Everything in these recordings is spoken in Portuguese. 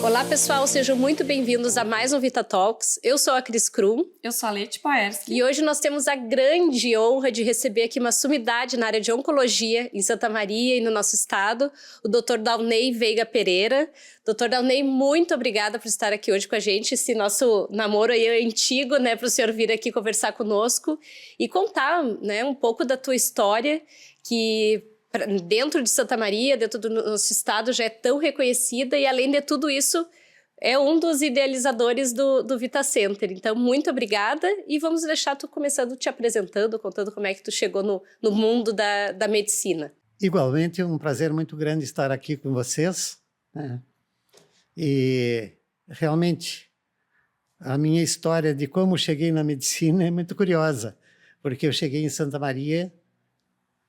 Olá, pessoal, sejam muito bem-vindos a mais um Vita Talks. Eu sou a Cris Krum. Eu sou a Leti Poerski. E hoje nós temos a grande honra de receber aqui uma sumidade na área de oncologia em Santa Maria e no nosso estado, o Dr. Dalnei Veiga Pereira. Dr. Dalnei, muito obrigada por estar aqui hoje com a gente. Esse nosso namoro aí é antigo, né, para o senhor vir aqui conversar conosco e contar, né, um pouco da tua história, que dentro de Santa Maria, dentro do nosso estado, já é tão reconhecida e, além de tudo isso, é um dos idealizadores do Vita Center. Então, muito obrigada e vamos deixar tu começando te apresentando, contando como é que tu chegou no mundo da medicina. Igualmente, é um prazer muito grande estar aqui com vocês, né? E, realmente, a minha história de como cheguei na medicina é muito curiosa, porque eu cheguei em Santa Maria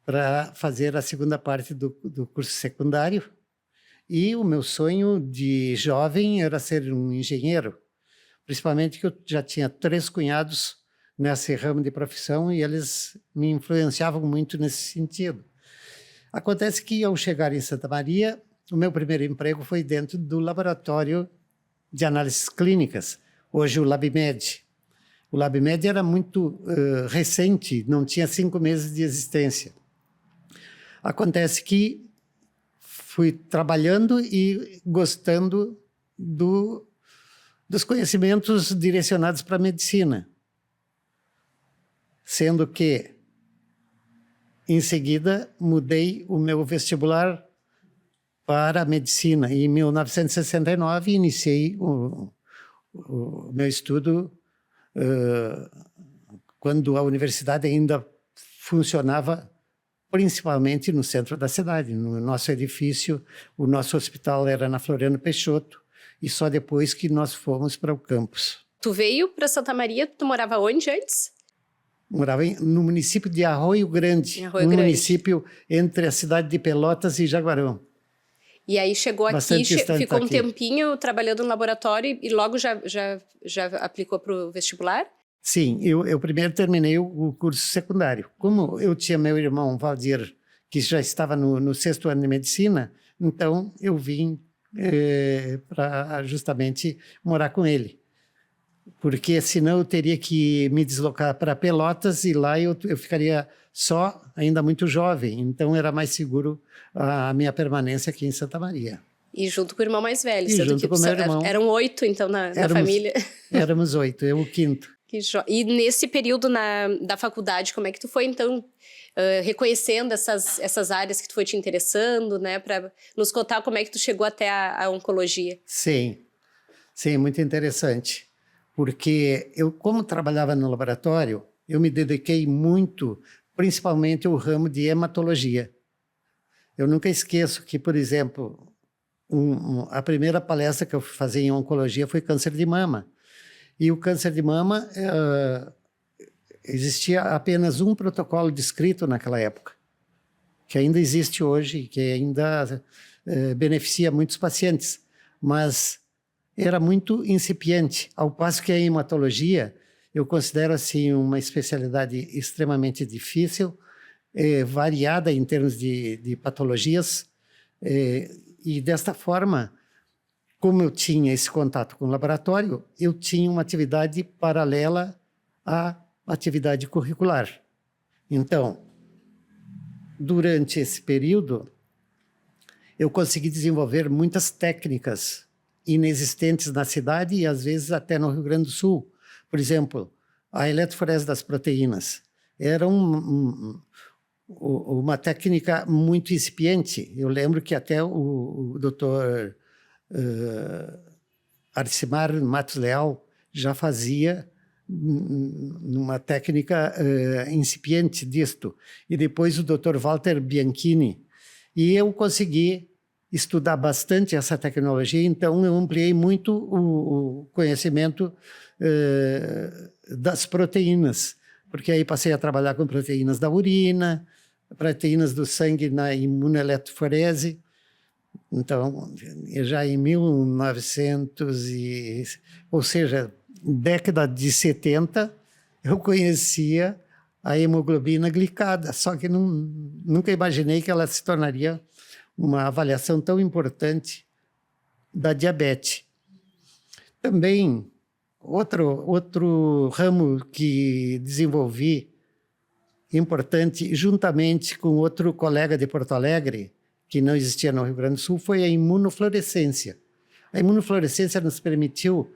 para fazer a segunda parte do curso secundário, e o meu sonho de jovem era ser um engenheiro, principalmente que eu já tinha 3 cunhados nesse ramo de profissão e eles me influenciavam muito nesse sentido. Acontece que, ao chegar em Santa Maria, o meu primeiro emprego foi dentro do laboratório de análises clínicas, hoje o LabMed. O LabMed era muito recente, não tinha 5 meses de existência. Acontece que fui trabalhando e gostando dos conhecimentos direcionados para a medicina. Sendo que, em seguida, mudei o meu vestibular para a medicina. Em 1969, iniciei o meu estudo quando a universidade ainda funcionava principalmente no centro da cidade. No nosso edifício, o nosso hospital era na Floriano Peixoto, e só depois que nós fomos para o campus. Tu veio para Santa Maria, tu morava onde antes? Morava no município de Arroio Grande, município entre a cidade de Pelotas e Jaguarão. E aí chegou aqui, ficou um tempinho trabalhando no laboratório e logo já aplicou para o vestibular? Sim, eu primeiro terminei o curso secundário. Como eu tinha meu irmão Valdir, que já estava no 6º ano de medicina, então eu vim para justamente morar com ele. Porque senão eu teria que me deslocar para Pelotas e lá eu ficaria só, ainda muito jovem. Então era mais seguro a minha permanência aqui em Santa Maria. E junto com o irmão mais velho. E junto com o meu irmão. Eram 8, então, na família. Éramos 8, eu o 5º. E nesse período da faculdade, como é que tu foi, então, reconhecendo essas áreas que tu foi te interessando, né? Para nos contar como é que tu chegou até a oncologia. Sim, muito interessante. Porque eu, como trabalhava no laboratório, eu me dediquei muito, principalmente ao ramo de hematologia. Eu nunca esqueço que, por exemplo, a primeira palestra que eu fui fazer em oncologia foi câncer de mama. E o câncer de mama, existia apenas um protocolo descrito naquela época, que ainda existe hoje, que ainda beneficia muitos pacientes, mas era muito incipiente, ao passo que a hematologia eu considero assim uma especialidade extremamente difícil, variada em termos de patologias, e desta forma, como eu tinha esse contato com o laboratório, eu tinha uma atividade paralela à atividade curricular. Então, durante esse período, eu consegui desenvolver muitas técnicas inexistentes na cidade e, às vezes, até no Rio Grande do Sul. Por exemplo, a eletroforese das proteínas era uma técnica muito incipiente. Eu lembro que até o doutor Arcimar Matos Leal já fazia uma técnica incipiente disto. E depois o Dr. Walter Bianchini. E eu consegui estudar bastante essa tecnologia, então eu ampliei muito o conhecimento das proteínas, porque aí passei a trabalhar com proteínas da urina, proteínas do sangue na imunoeletroforese. Então, já em 1900, ou seja, década de 70, eu conhecia a hemoglobina glicada, só que nunca imaginei que ela se tornaria uma avaliação tão importante da diabetes. Também, outro ramo que desenvolvi, importante, juntamente com outro colega de Porto Alegre, que não existia no Rio Grande do Sul, foi a imunofluorescência. A imunofluorescência nos permitiu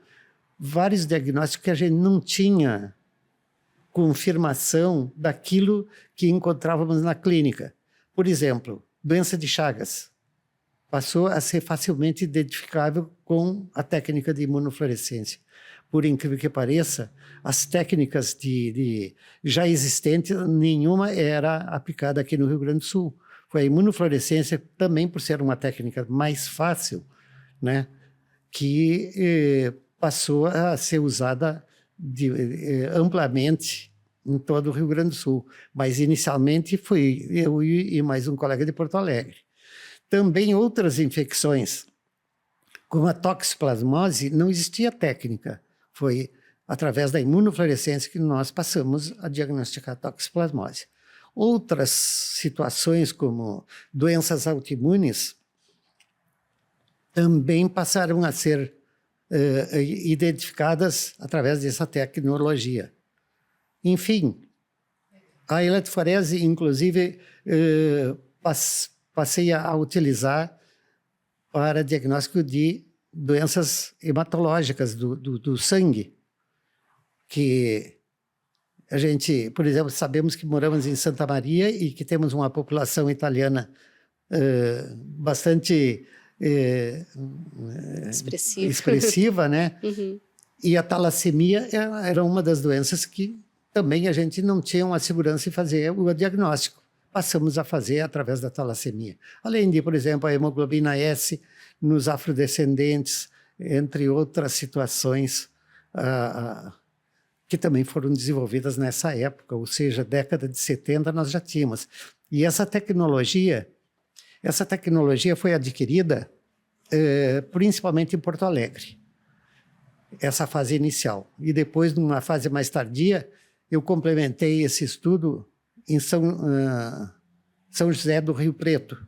vários diagnósticos que a gente não tinha confirmação daquilo que encontrávamos na clínica. Por exemplo, doença de Chagas passou a ser facilmente identificável com a técnica de imunofluorescência. Por incrível que pareça, as técnicas já existentes, nenhuma era aplicada aqui no Rio Grande do Sul. Foi a imunofluorescência, também por ser uma técnica mais fácil, né, que passou a ser usada amplamente em todo o Rio Grande do Sul. Mas, inicialmente, fui eu e mais um colega de Porto Alegre. Também outras infecções, como a toxoplasmose, não existia técnica. Foi através da imunofluorescência que nós passamos a diagnosticar a toxoplasmose. Outras situações, como doenças autoimunes, também passaram a ser identificadas através dessa tecnologia. Enfim, a eletroforese, inclusive, passei a utilizar para diagnóstico de doenças hematológicas do sangue, que a gente, por exemplo, sabemos que moramos em Santa Maria e que temos uma população italiana bastante expressiva, né? Uhum. E a talassemia era uma das doenças que também a gente não tinha uma segurança em fazer o diagnóstico. Passamos a fazer através da talassemia. Além de, por exemplo, a hemoglobina S nos afrodescendentes, entre outras situações que também foram desenvolvidas nessa época, ou seja, década de 70 nós já tínhamos. E essa tecnologia foi adquirida principalmente em Porto Alegre, essa fase inicial. E depois, numa fase mais tardia, eu complementei esse estudo em São José do Rio Preto.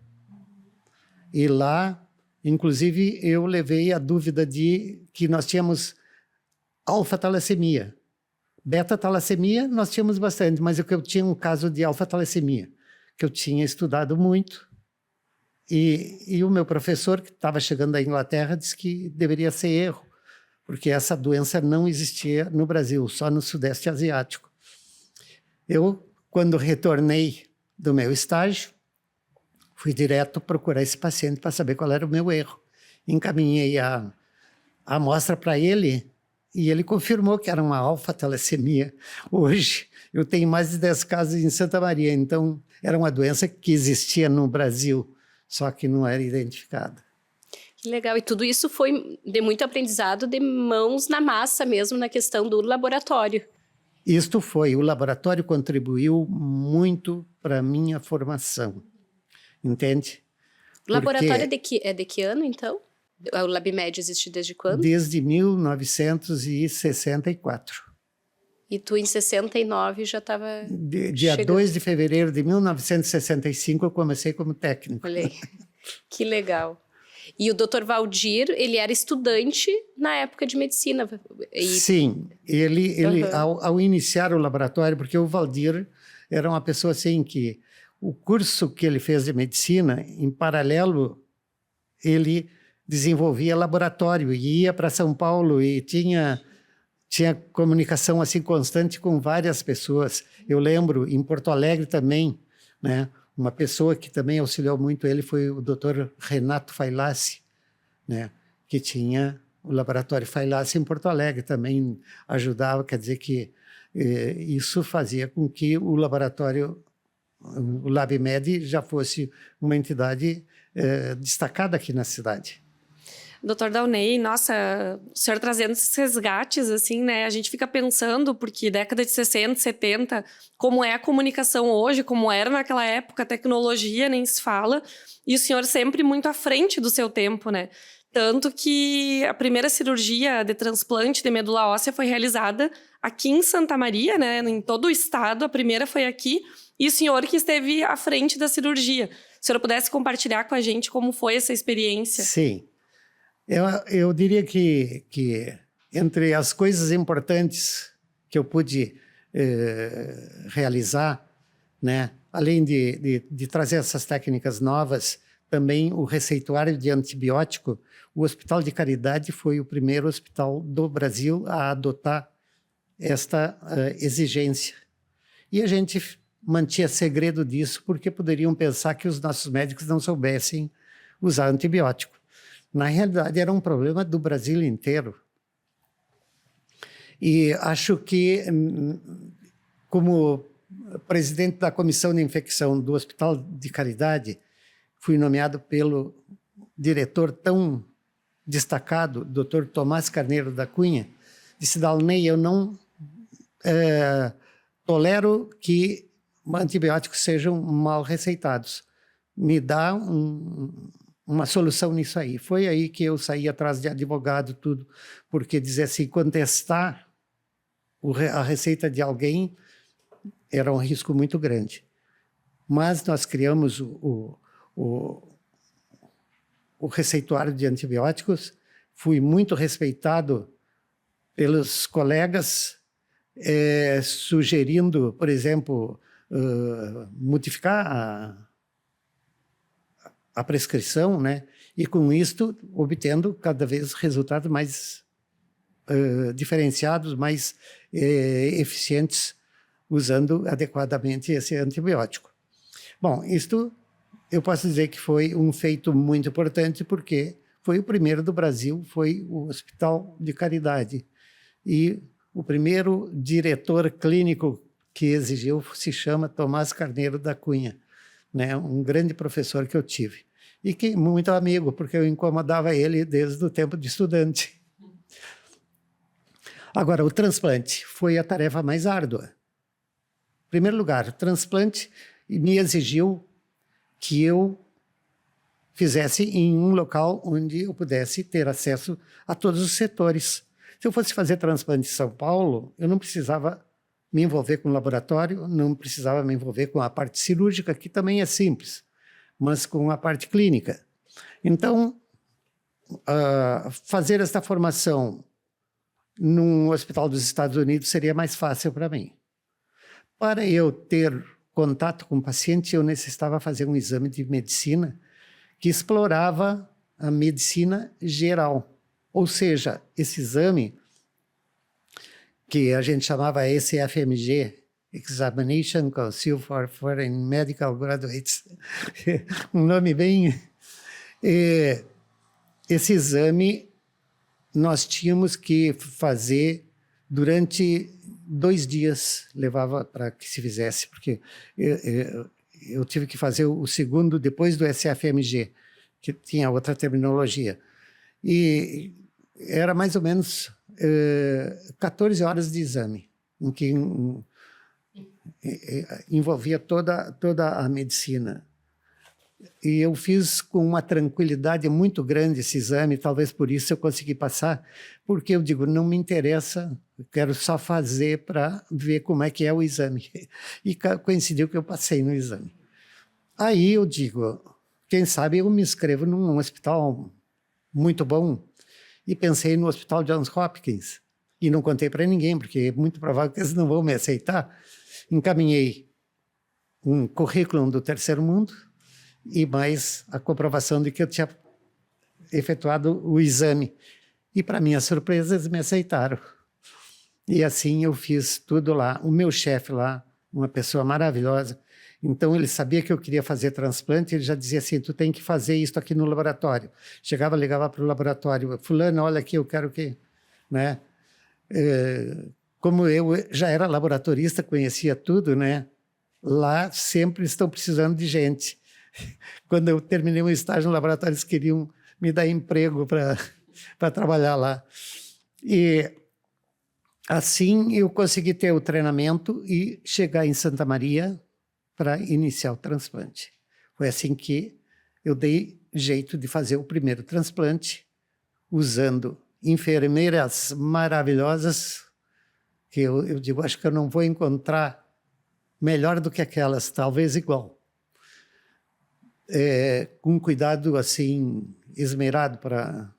E lá, inclusive, eu levei a dúvida de que nós tínhamos alfa-talassemia. Beta-talassemia nós tínhamos bastante, mas eu tinha um caso de alfa-talassemia, que eu tinha estudado muito. E o meu professor, que estava chegando da Inglaterra, disse que deveria ser erro, porque essa doença não existia no Brasil, só no Sudeste Asiático. Eu, quando retornei do meu estágio, fui direto procurar esse paciente para saber qual era o meu erro. Encaminhei a amostra para ele e ele confirmou que era uma alfa-talassemia. Hoje, eu tenho mais de 10 casos em Santa Maria, então era uma doença que existia no Brasil, só que não era identificada. Que legal, e tudo isso foi de muito aprendizado, de mãos na massa mesmo, na questão do laboratório. Isto foi, o laboratório contribuiu muito para a minha formação, entende? O laboratório é de que ano, então? O LabMed existe desde quando? Desde 1964. E tu, em 69, já estava Dia 2 de fevereiro de 1965, eu comecei como técnico. Olha aí, que legal. E o Dr. Valdir, ele era estudante na época de medicina. Sim, ele ao iniciar o laboratório, porque o Valdir era uma pessoa assim que o curso que ele fez de medicina, em paralelo, ele desenvolvia laboratório e ia para São Paulo e tinha comunicação assim constante com várias pessoas. Eu lembro, em Porto Alegre também, né? Uma pessoa que também auxiliou muito ele foi o Dr. Renato Failassi, né? Que tinha o laboratório Failassi em Porto Alegre, também ajudava, quer dizer que isso fazia com que o laboratório, o LabMed, já fosse uma entidade destacada aqui na cidade. Dr. Dauney, nossa, o senhor trazendo esses resgates, assim, né? A gente fica pensando, porque década de 60, 70, como é a comunicação hoje, como era naquela época, a tecnologia nem se fala, e o senhor sempre muito à frente do seu tempo, né? Tanto que a primeira cirurgia de transplante de medula óssea foi realizada aqui em Santa Maria, né? Em todo o estado, a primeira foi aqui, e o senhor que esteve à frente da cirurgia. Se o senhor pudesse compartilhar com a gente como foi essa experiência? Sim. Eu diria que entre as coisas importantes que eu pude realizar, né, além de trazer essas técnicas novas, também o receituário de antibiótico, o Hospital de Caridade foi o primeiro hospital do Brasil a adotar esta exigência. E a gente mantinha segredo disso porque poderiam pensar que os nossos médicos não soubessem usar antibiótico. Na realidade, era um problema do Brasil inteiro. E acho que, como presidente da Comissão de Infecção do Hospital de Caridade, fui nomeado pelo diretor tão destacado, Dr. Tomás Carneiro da Cunha, disse: Dalnei, eu não tolero que antibióticos sejam mal receitados. Me dá uma solução nisso aí. Foi aí que eu saí atrás de advogado, tudo, porque dizer assim, contestar a receita de alguém era um risco muito grande. Mas nós criamos o receituário de antibióticos, fui muito respeitado pelos colegas, sugerindo, por exemplo, modificar a prescrição, né? E com isto obtendo cada vez resultados mais diferenciados, mais eficientes, usando adequadamente esse antibiótico. Bom, isto eu posso dizer que foi um feito muito importante, porque foi o primeiro do Brasil, foi o Hospital de Caridade. E o primeiro diretor clínico que exigiu se chama Tomás Carneiro da Cunha, né? Um grande professor que eu tive. E que muito amigo, porque eu incomodava ele desde o tempo de estudante. Agora, o transplante foi a tarefa mais árdua. Em primeiro lugar, o transplante me exigiu que eu fizesse em um local onde eu pudesse ter acesso a todos os setores. Se eu fosse fazer transplante em São Paulo, eu não precisava me envolver com o laboratório, não precisava me envolver com a parte cirúrgica, que também é simples, mas com a parte clínica. Então, fazer esta formação num hospital dos Estados Unidos seria mais fácil para mim. Para eu ter contato com o paciente, eu necessitava fazer um exame de medicina que explorava a medicina geral. Ou seja, esse exame, que a gente chamava ECFMG, Examination Council for Foreign Medical Graduates, um nome bem... Esse exame nós tínhamos que fazer durante 2 dias, levava para que se fizesse, porque eu tive que fazer o segundo depois do SFMG, que tinha outra terminologia. E era mais ou menos 14 horas de exame, em que envolvia toda a medicina. E eu fiz com uma tranquilidade muito grande esse exame, talvez por isso eu consegui passar, porque eu digo, não me interessa, eu quero só fazer para ver como é que é o exame. E coincidiu que eu passei no exame. Aí eu digo, quem sabe eu me inscrevo num hospital muito bom, e pensei no Hospital Johns Hopkins, e não contei para ninguém, porque é muito provável que eles não vão me aceitar. Encaminhei um currículo do terceiro mundo, e mais a comprovação de que eu tinha efetuado o exame. E, para minha surpresa, eles me aceitaram. E assim eu fiz tudo lá. O meu chefe lá, uma pessoa maravilhosa, então ele sabia que eu queria fazer transplante, ele já dizia assim, tu tem que fazer isso aqui no laboratório. Chegava, ligava para o laboratório, fulano, olha aqui, eu quero que... Né? Como eu já era laboratorista, conhecia tudo, né? Lá sempre estão precisando de gente. Quando eu terminei o estágio no laboratório, eles queriam me dar emprego para trabalhar lá. E assim eu consegui ter o treinamento e chegar em Santa Maria para iniciar o transplante. Foi assim que eu dei jeito de fazer o primeiro transplante, usando enfermeiras maravilhosas, que eu digo, acho que eu não vou encontrar melhor do que aquelas, talvez igual. Com cuidado assim esmerado para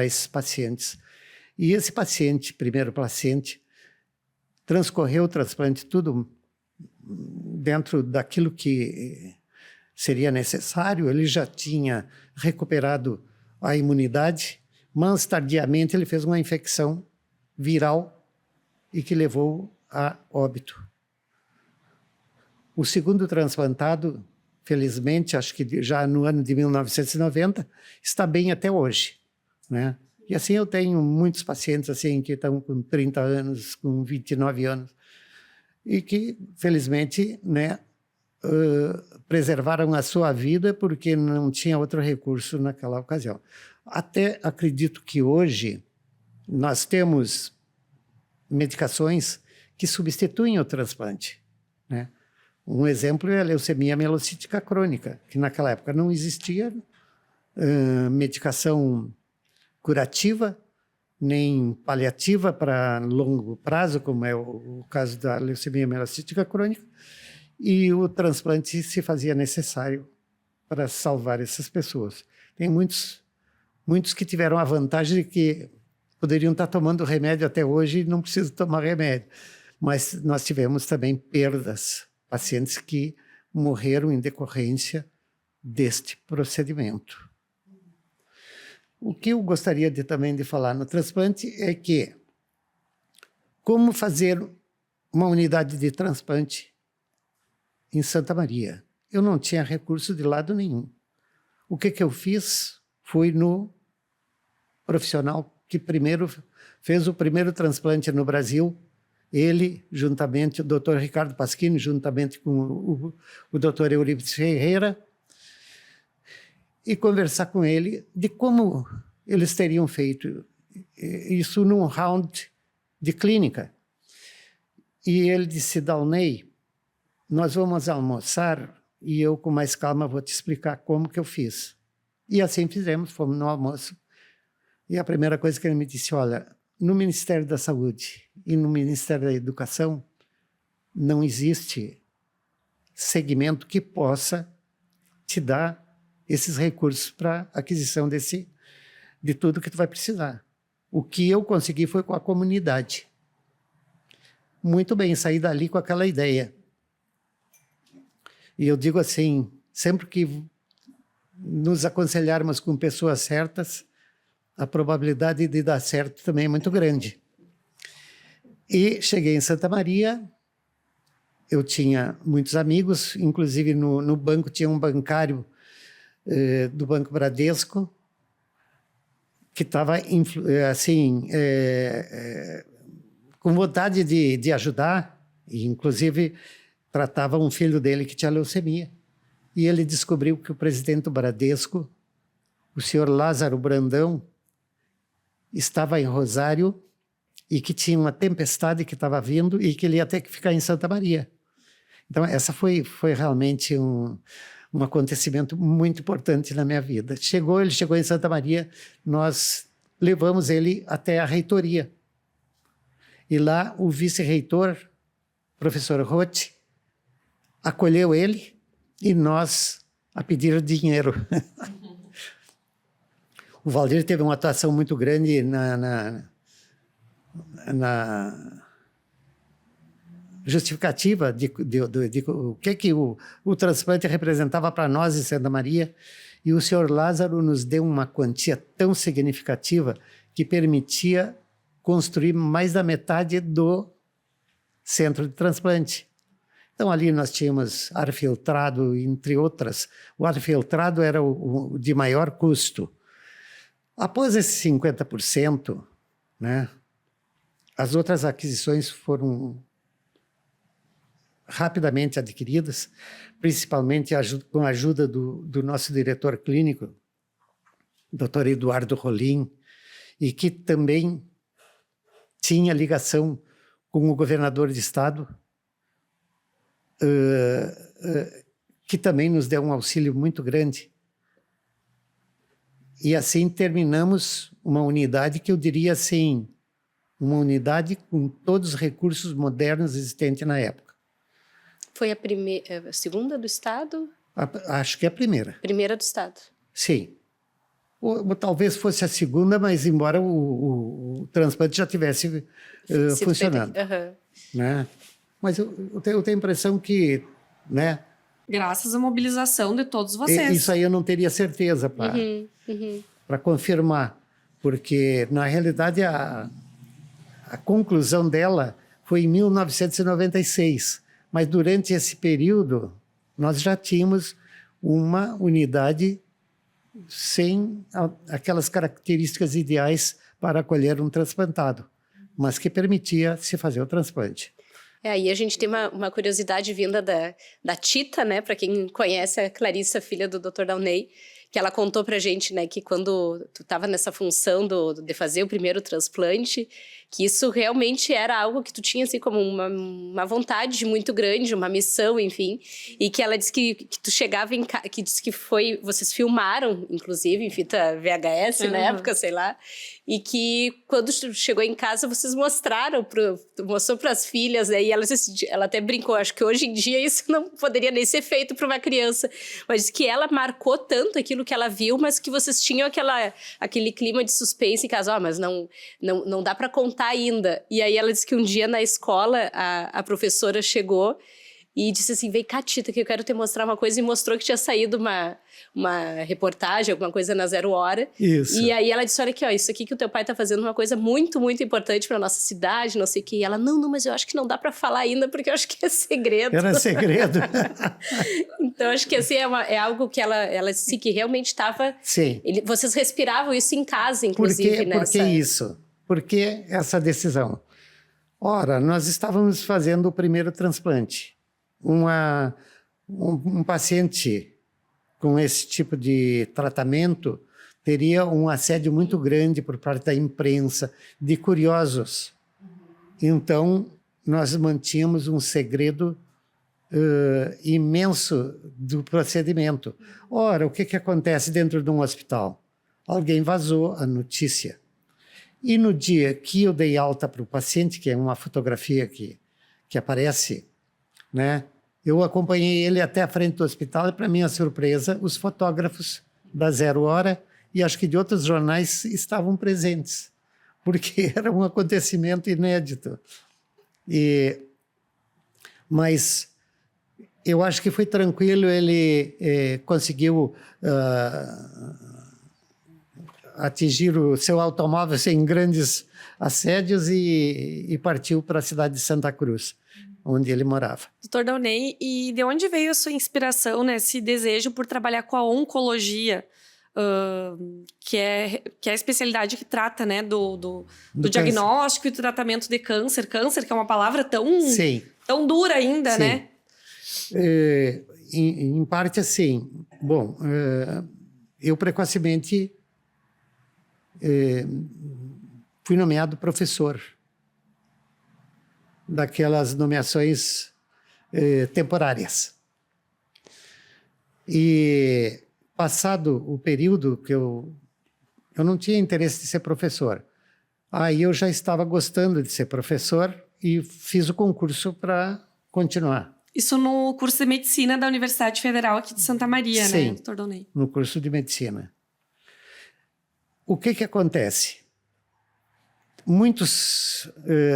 esses pacientes. E esse paciente, primeiro paciente, transcorreu o transplante tudo dentro daquilo que seria necessário. Ele já tinha recuperado a imunidade, mas tardiamente ele fez uma infecção viral e que levou a óbito. O segundo transplantado, felizmente, acho que já no ano de 1990, está bem até hoje, né? E assim eu tenho muitos pacientes assim que estão com 30 anos, com 29 anos, e que, felizmente, né, preservaram a sua vida porque não tinha outro recurso naquela ocasião. Até acredito que hoje nós temos medicações que substituem o transplante, né? Um exemplo é a leucemia mielocítica crônica, que naquela época não existia medicação curativa, nem paliativa para longo prazo, como é o caso da leucemia mielocítica crônica, e o transplante se fazia necessário para salvar essas pessoas. Tem muitos que tiveram a vantagem de que poderiam estar tomando remédio até hoje e não precisam tomar remédio, mas nós tivemos também perdas, pacientes que morreram em decorrência deste procedimento. O que eu gostaria também de falar no transplante é que como fazer uma unidade de transplante em Santa Maria. Eu não tinha recurso de lado nenhum. O que eu fiz foi no profissional que primeiro fez o primeiro transplante no Brasil. Ele, juntamente, o Dr. Ricardo Pasquini, juntamente com o Dr. Eurípides Ferreira, e conversar com ele de como eles teriam feito isso num round de clínica. E ele disse: Dalney, nós vamos almoçar e eu, com mais calma, vou te explicar como que eu fiz. E assim fizemos, fomos no almoço. E a primeira coisa que ele me disse: olha, no Ministério da Saúde e no Ministério da Educação não existe segmento que possa te dar esses recursos para aquisição de tudo que tu vai precisar. O que eu consegui foi com a comunidade. Muito bem, saí dali com aquela ideia. E eu digo assim, sempre que nos aconselharmos com pessoas certas, a probabilidade de dar certo também é muito grande. E cheguei em Santa Maria, eu tinha muitos amigos, inclusive no banco tinha um bancário do Banco Bradesco, que estava assim, com vontade de ajudar, e inclusive tratava um filho dele que tinha leucemia. E ele descobriu que o presidente do Bradesco, o senhor Lázaro Brandão, estava em Rosário e que tinha uma tempestade que estava vindo e que ele ia ter que ficar em Santa Maria. Então, essa foi realmente um acontecimento muito importante na minha vida. Ele chegou em Santa Maria, nós levamos ele até a reitoria. E lá o vice-reitor, professor Roth, acolheu ele e nós a pedir dinheiro. O Valdir teve uma atuação muito grande na justificativa de o que o transplante representava para nós em Santa Maria, e o senhor Lázaro nos deu uma quantia tão significativa que permitia construir mais da metade do centro de transplante. Então, ali nós tínhamos ar filtrado, entre outras. O ar filtrado era o de maior custo. Após esses 50%, né, as outras aquisições foram rapidamente adquiridas, principalmente com a ajuda do nosso diretor clínico, Dr. Eduardo Rolim, e que também tinha ligação com o governador de estado, que também nos deu um auxílio muito grande. E assim terminamos uma unidade que eu diria assim, uma unidade com todos os recursos modernos existentes na época. Foi a segunda do estado? Acho que é a primeira. Primeira do estado. Sim. ou talvez fosse a segunda, mas embora o transplante já tivesse funcionando. Né? Mas eu tenho a impressão que, né? Graças à mobilização de todos vocês. Isso aí eu não teria certeza para confirmar, porque na realidade a conclusão dela foi em 1996, mas durante esse período nós já tínhamos uma unidade sem aquelas características ideais para acolher um transplantado, mas que permitia se fazer o transplante. Aí a gente tem uma curiosidade vinda da Tita, né? Para quem conhece a Clarissa, filha do Dr. Downey, que ela contou pra gente, né, que quando tu estava nessa função de fazer o primeiro transplante, que isso realmente era algo que tu tinha, assim, como uma vontade muito grande, uma missão, enfim, e que ela disse que tu chegava em casa, que disse que vocês filmaram, inclusive, em fita VHS, na época, sei lá, e que quando chegou em casa, vocês mostrou para as filhas, né, e ela até brincou, acho que hoje em dia isso não poderia nem ser feito para uma criança, mas que ela marcou tanto aquilo que ela viu, mas que vocês tinham aquele clima de suspense em casa, mas não dá para contar ainda. E aí ela disse que um dia na escola a professora chegou e disse assim, vem cá, Tita, que eu quero te mostrar uma coisa, e mostrou que tinha saído uma reportagem, alguma coisa na 0 Hora. Isso. E aí ela disse, olha aqui, ó, isso aqui que o teu pai tá fazendo uma coisa muito, muito importante pra nossa cidade, não sei o quê. E ela, não, mas eu acho que não dá pra falar ainda, porque eu acho que é segredo. Era segredo. Então, acho que assim, é algo que ela disse que realmente estava... Sim. Vocês respiravam isso em casa, inclusive, Por que isso? Por que essa decisão? Ora, nós estávamos fazendo o primeiro transplante. Um paciente com esse tipo de tratamento teria um assédio muito grande por parte da imprensa, de curiosos. Então, nós mantínhamos um segredo imenso do procedimento. Ora, o que acontece dentro de um hospital? Alguém vazou a notícia. E no dia que eu dei alta para o paciente, que é uma fotografia que aparece, né? Eu acompanhei ele até a frente do hospital e, para minha surpresa, os fotógrafos da 0 Hora e acho que de outros jornais estavam presentes, porque era um acontecimento inédito. Mas eu acho que foi tranquilo, ele conseguiu atingir o seu automóvel sem grandes assédios e partiu para a cidade de Santa Cruz, onde ele morava. Dr. Downey, e de onde veio a sua inspiração, né, esse desejo por trabalhar com a oncologia, que é a especialidade que trata, né, do diagnóstico e tratamento de câncer. Câncer, que é uma palavra tão dura ainda, Sim. né? Em parte, assim. Bom, eu precocemente fui nomeado professor daquelas nomeações temporárias. E passado o período que eu não tinha interesse de ser professor, aí eu já estava gostando de ser professor e fiz o concurso para continuar. Isso no curso de medicina da Universidade Federal aqui de Santa Maria, Sim, né, Dr. Downey? No curso de medicina. O que acontece? Muitos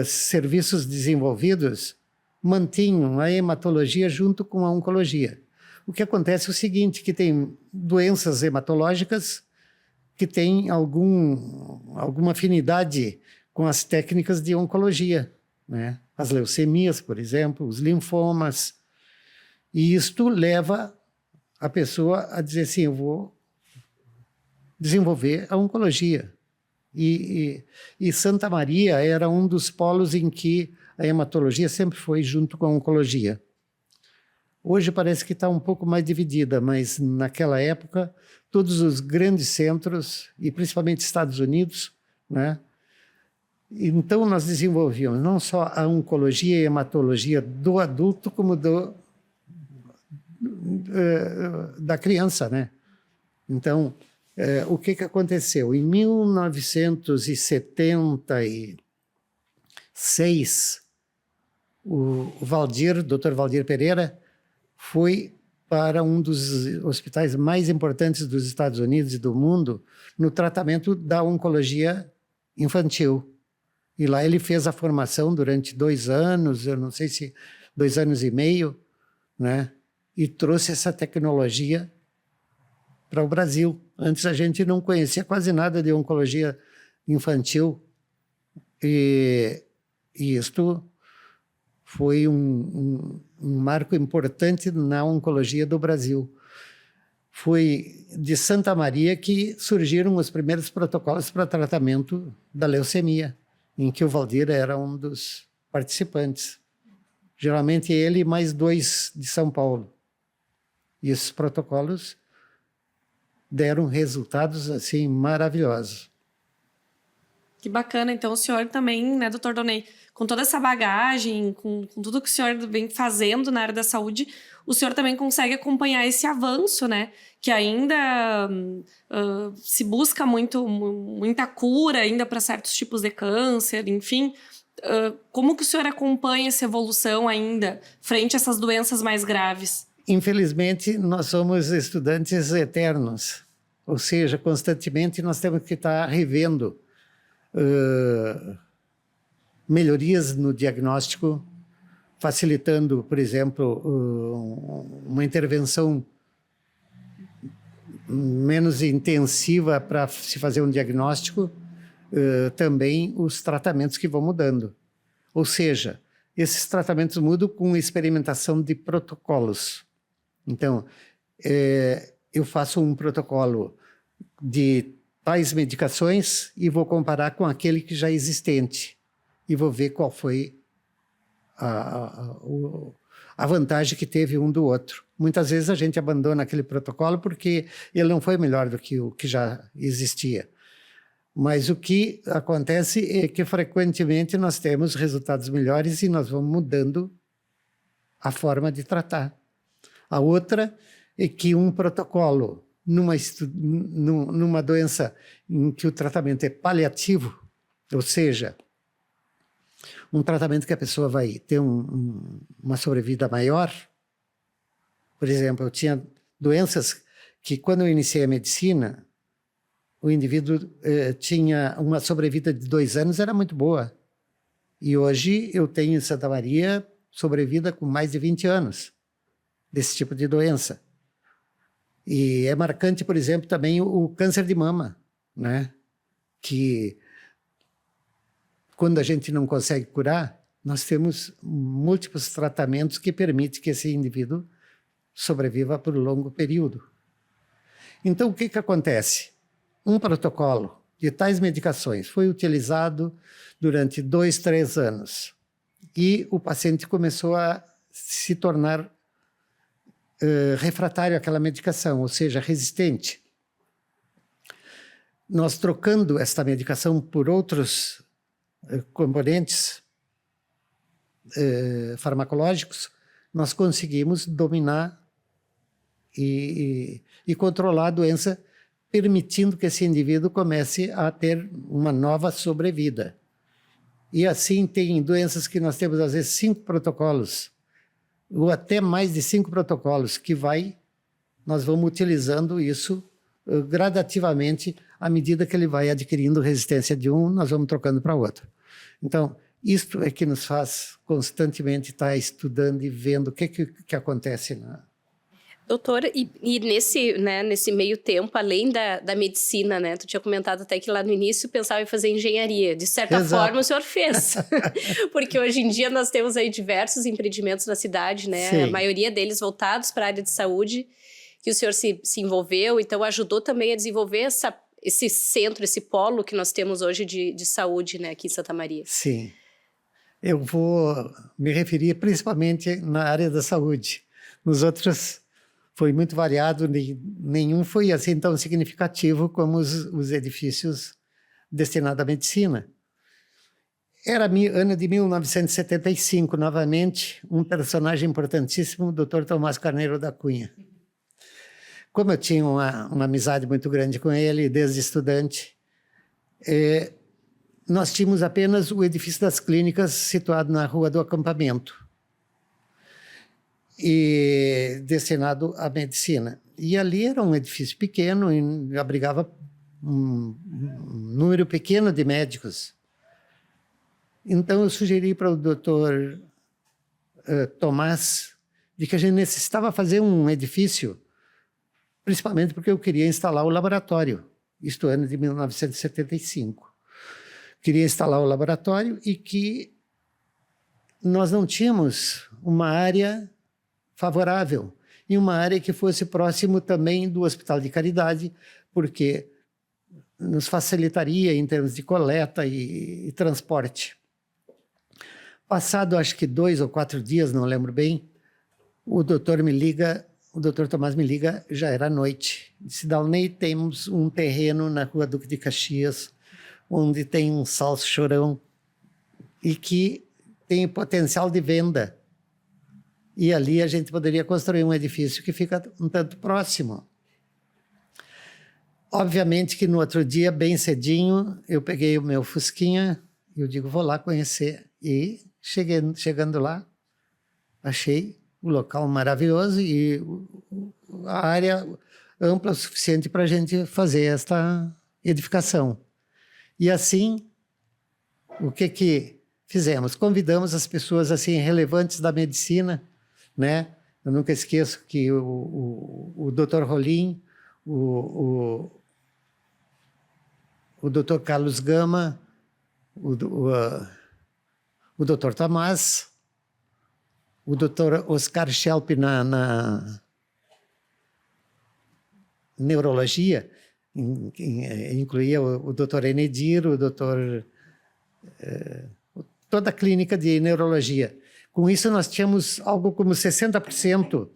serviços desenvolvidos mantinham a hematologia junto com a oncologia. O que acontece é o seguinte, que tem doenças hematológicas que têm alguma afinidade com as técnicas de oncologia, né? As leucemias, por exemplo, os linfomas. E isto leva a pessoa a dizer assim, eu vou desenvolver a oncologia. E Santa Maria era um dos polos em que a hematologia sempre foi junto com a oncologia. Hoje parece que está um pouco mais dividida, mas naquela época todos os grandes centros, e principalmente Estados Unidos, né? Então nós desenvolvíamos não só a oncologia e a hematologia do adulto, como da criança, né? Então, o que aconteceu? Em 1976, o Dr. Valdir Pereira foi para um dos hospitais mais importantes dos Estados Unidos e do mundo no tratamento da oncologia infantil. E lá ele fez a formação durante 2 anos, eu não sei se 2 anos e meio, né? E trouxe essa tecnologia para o Brasil. Antes a gente não conhecia quase nada de oncologia infantil. E isto foi um marco importante na oncologia do Brasil. Foi de Santa Maria que surgiram os primeiros protocolos para tratamento da leucemia, em que o Valdir era um dos participantes. Geralmente ele e mais 2 de São Paulo. E esses protocolos deram resultados assim maravilhosos. Que bacana. Então, o senhor também, né, doutor Daunay, com toda essa bagagem, com tudo que o senhor vem fazendo na área da saúde, o senhor também consegue acompanhar esse avanço, né? Que ainda se busca muita cura ainda para certos tipos de câncer, enfim. Como que o senhor acompanha essa evolução ainda frente a essas doenças mais graves? Infelizmente, nós somos estudantes eternos. Ou seja, constantemente nós temos que estar revendo melhorias no diagnóstico, facilitando, por exemplo, uma intervenção menos intensiva para se fazer um diagnóstico, também os tratamentos que vão mudando. Ou seja, esses tratamentos mudam com experimentação de protocolos. Então, eu faço um protocolo de tais medicações e vou comparar com aquele que já é existente e vou ver qual foi a vantagem que teve um do outro. Muitas vezes a gente abandona aquele protocolo porque ele não foi melhor do que o que já existia. Mas o que acontece é que frequentemente nós temos resultados melhores e nós vamos mudando a forma de tratar. A outra é que um protocolo numa doença em que o tratamento é paliativo, ou seja, um tratamento que a pessoa vai ter uma sobrevida maior. Por exemplo, eu tinha doenças que, quando eu iniciei a medicina, o indivíduo tinha uma sobrevida de 2 anos, era muito boa. E hoje eu tenho em Santa Maria sobrevida com mais de 20 anos desse tipo de doença. E é marcante, por exemplo, também o câncer de mama, né? Que quando a gente não consegue curar, nós temos múltiplos tratamentos que permitem que esse indivíduo sobreviva por um longo período. Então, o que acontece? Um protocolo de tais medicações foi utilizado durante 2, 3 anos e o paciente começou a se tornar refratário àquela medicação, ou seja, resistente. Nós trocando esta medicação por outros componentes farmacológicos, nós conseguimos dominar e controlar a doença, permitindo que esse indivíduo comece a ter uma nova sobrevida. E assim tem doenças que nós temos, às vezes, 5 protocolos, ou até mais de 5 protocolos, que nós vamos utilizando isso gradativamente, à medida que ele vai adquirindo resistência de um, nós vamos trocando para outro. Então, isto é que nos faz constantemente estar estudando e vendo o que acontece na... Doutor, e nesse meio tempo, além da medicina, né? Tu tinha comentado até que lá no início pensava em fazer engenharia. De certa forma, o senhor fez. Porque hoje em dia nós temos aí diversos empreendimentos na cidade, né? Sim. A maioria deles voltados para a área de saúde, que o senhor se envolveu. Então, ajudou também a desenvolver esse centro, esse polo que nós temos hoje de saúde, né? Aqui em Santa Maria. Sim. Eu vou me referir principalmente na área da saúde. Nos outros... foi muito variado, nenhum foi assim tão significativo como os edifícios destinados à medicina. Era ano de 1975, novamente, um personagem importantíssimo, o Dr. Tomás Carneiro da Cunha. Como eu tinha uma amizade muito grande com ele, desde estudante, nós tínhamos apenas o edifício das clínicas situado na Rua do Acampamento. e destinado à medicina. E ali era um edifício pequeno e abrigava um número pequeno de médicos. Então, eu sugeri para o doutor Tomás de que a gente necessitava fazer um edifício, principalmente porque eu queria instalar o laboratório, isto ano de 1975. Queria instalar o laboratório e que nós não tínhamos uma área favorável e uma área que fosse próximo também do Hospital de Caridade, porque nos facilitaria em termos de coleta e transporte. Passado, acho que 2 ou 4 dias, não lembro bem, o doutor Tomás me liga, já era noite. Disse, Dalnei, temos um terreno na Rua Duque de Caxias, onde tem um salso chorão e que tem potencial de venda. E ali a gente poderia construir um edifício que fica um tanto próximo. Obviamente que no outro dia, bem cedinho, eu peguei o meu fusquinha e eu digo, vou lá conhecer. E chegando lá, achei o local maravilhoso e a área ampla o suficiente para a gente fazer esta edificação. E assim, o que fizemos? Convidamos as pessoas assim relevantes da medicina, né? Eu nunca esqueço que o Dr. Rolim, o Dr. Carlos Gama, o Dr. Tomás, o Dr. Oscar Schelp na neurologia, incluía o Dr. Enedir, o Dr. Toda a clínica de neurologia. Com isso, nós tínhamos algo como 60%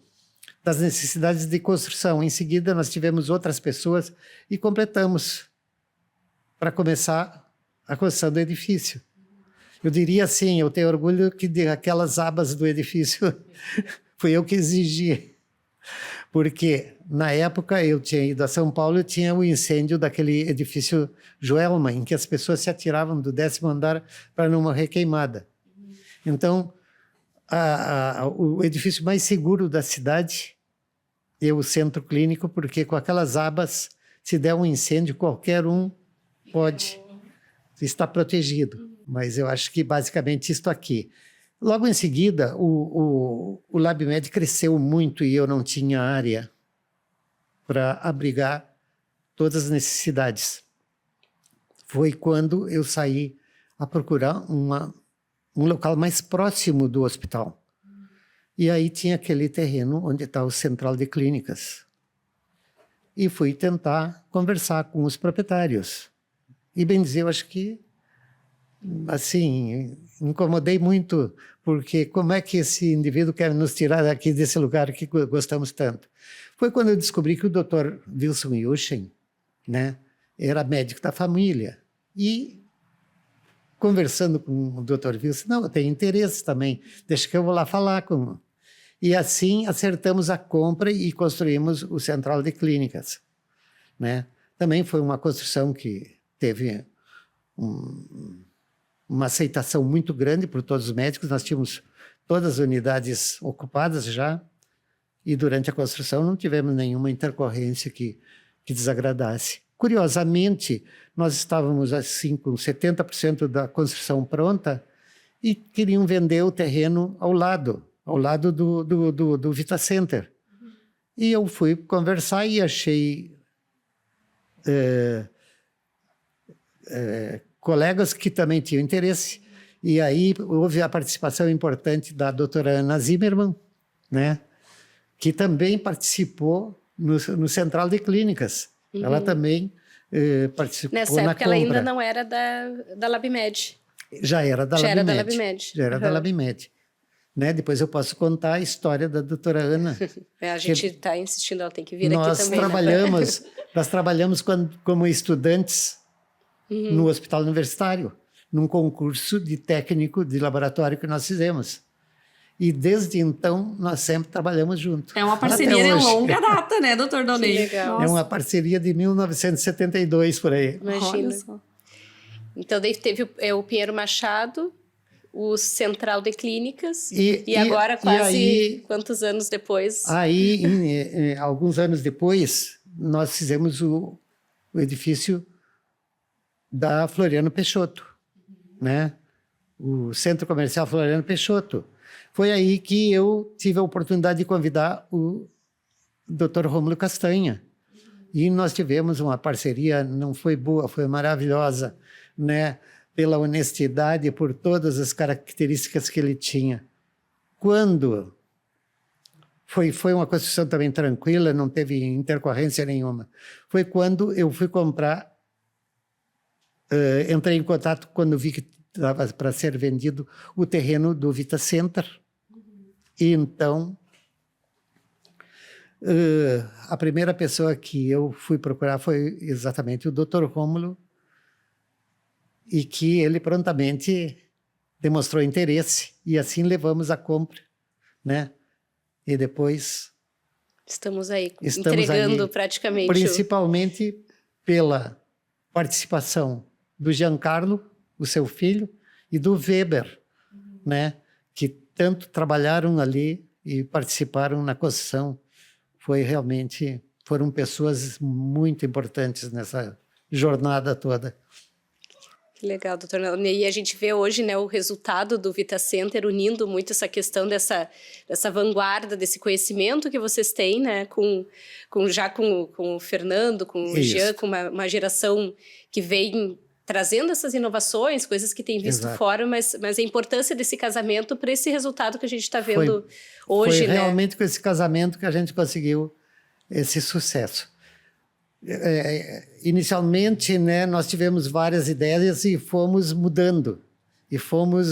das necessidades de construção. Em seguida, nós tivemos outras pessoas e completamos para começar a construção do edifício. Eu diria assim, eu tenho orgulho que aquelas abas do edifício fui eu que exigi. Porque, na época, eu tinha ido a São Paulo e tinha o incêndio daquele edifício Joelma, em que as pessoas se atiravam do 10º andar para não morrer queimada. Então, o edifício mais seguro da cidade é o centro clínico, porque com aquelas abas, se der um incêndio, qualquer um pode estar protegido. Mas eu acho que basicamente isto aqui. Logo em seguida, o LabMed cresceu muito e eu não tinha área para abrigar todas as necessidades. Foi quando eu saí a procurar um local mais próximo do hospital. E aí tinha aquele terreno onde está o Central de Clínicas. E fui tentar conversar com os proprietários. E, bem dizer, eu acho que, assim, incomodei muito, porque como é que esse indivíduo quer nos tirar daqui desse lugar que gostamos tanto? Foi quando eu descobri que o Dr. Wilson Yuschen, né, era médico da família. E, conversando com o Dr. Wilson, não, eu tenho interesse também, deixa que eu vou lá falar com... E assim acertamos a compra e construímos o Central de Clínicas, né? Também foi uma construção que teve uma aceitação muito grande por todos os médicos. Nós tínhamos todas as unidades ocupadas já e durante a construção não tivemos nenhuma intercorrência que desagradasse. Curiosamente, nós estávamos assim com 70% da construção pronta e queriam vender o terreno ao lado do Vita Center. E eu fui conversar e achei colegas que também tinham interesse. E aí houve a participação importante da doutora Ana Zimmermann, né, que também participou no Central de Clínicas. Uhum. Ela também participou na compra. Nessa época ela ainda não era da LabMed. Já era da LabMed. Já era da LabMed. Né? Depois eu posso contar a história da doutora Ana. A gente está insistindo, ela tem que vir aqui também. Nós trabalhamos como estudantes no Hospital Universitário, num concurso de técnico de laboratório que nós fizemos. E desde então, nós sempre trabalhamos juntos. É uma parceria de longa data, né, doutor Dalnei? É uma parceria de 1972, por aí. Imagina. Então, daí teve o Pinheiro Machado. o Central de Clínicas, e agora quantos anos depois? Aí, alguns anos depois, nós fizemos o edifício da Floriano Peixoto, né? O Centro Comercial Floriano Peixoto. Foi aí que eu tive a oportunidade de convidar o Dr. Rômulo Castanha. E nós tivemos uma parceria, não foi boa, foi maravilhosa, né? Pela honestidade, por todas as características que ele tinha. Quando foi uma construção também tranquila, não teve intercorrência nenhuma. Foi quando eu fui comprar, entrei em contato quando vi que estava para ser vendido o terreno do Vita Center. E então, a primeira pessoa que eu fui procurar foi exatamente o Dr. Rômulo, e que ele prontamente demonstrou interesse, e assim levamos a compra, né? E depois... Estamos entregando praticamente... Principalmente pela participação do Giancarlo, o seu filho, e do Weber, né? Que tanto trabalharam ali e participaram na construção. Foram pessoas muito importantes nessa jornada toda. Que legal, doutor Daunay. E a gente vê hoje, né, o resultado do Vita Center unindo muito essa questão dessa vanguarda, desse conhecimento que vocês têm, né, com o Fernando, com o Jean, com uma geração que vem trazendo essas inovações, coisas que tem visto fora, mas a importância desse casamento para esse resultado que a gente está vendo hoje, né? Foi realmente com esse casamento que a gente conseguiu esse sucesso. Inicialmente, né, nós tivemos várias ideias e fomos mudando, e fomos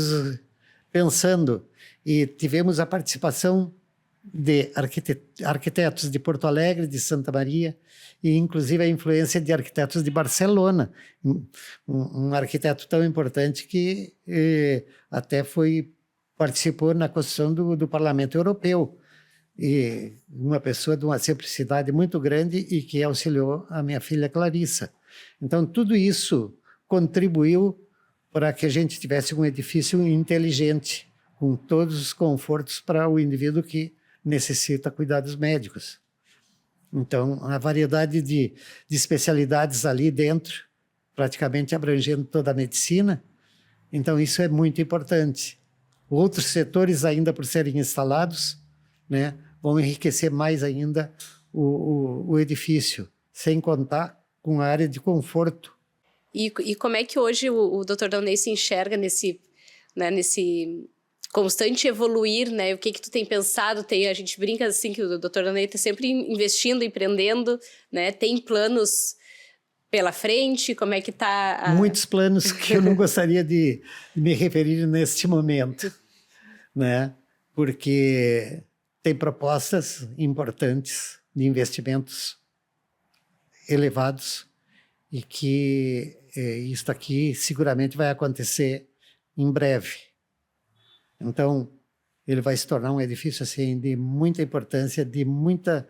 pensando, e tivemos a participação de arquitetos de Porto Alegre, de Santa Maria, e inclusive a influência de arquitetos de Barcelona, um arquiteto tão importante que até participou na construção do Parlamento Europeu, e uma pessoa de uma simplicidade muito grande e que auxiliou a minha filha Clarissa. Então, tudo isso contribuiu para que a gente tivesse um edifício inteligente, com todos os confortos para o indivíduo que necessita cuidados médicos. Então, a variedade de especialidades ali dentro, praticamente abrangendo toda a medicina, então isso é muito importante. Outros setores ainda por serem instalados, né, vão enriquecer mais ainda o edifício, sem contar com a área de conforto. E como é que hoje o Dr. Daunay se enxerga nesse constante evoluir, né? O que tu tem pensado? A gente brinca assim que o Dr. Daunay está sempre investindo, empreendendo, né? Tem planos pela frente? Como é que está? Muitos planos que eu não gostaria de me referir neste momento, né? Porque tem propostas importantes de investimentos elevados e que isto aqui seguramente vai acontecer em breve. Então, ele vai se tornar um edifício assim, de muita importância, de muita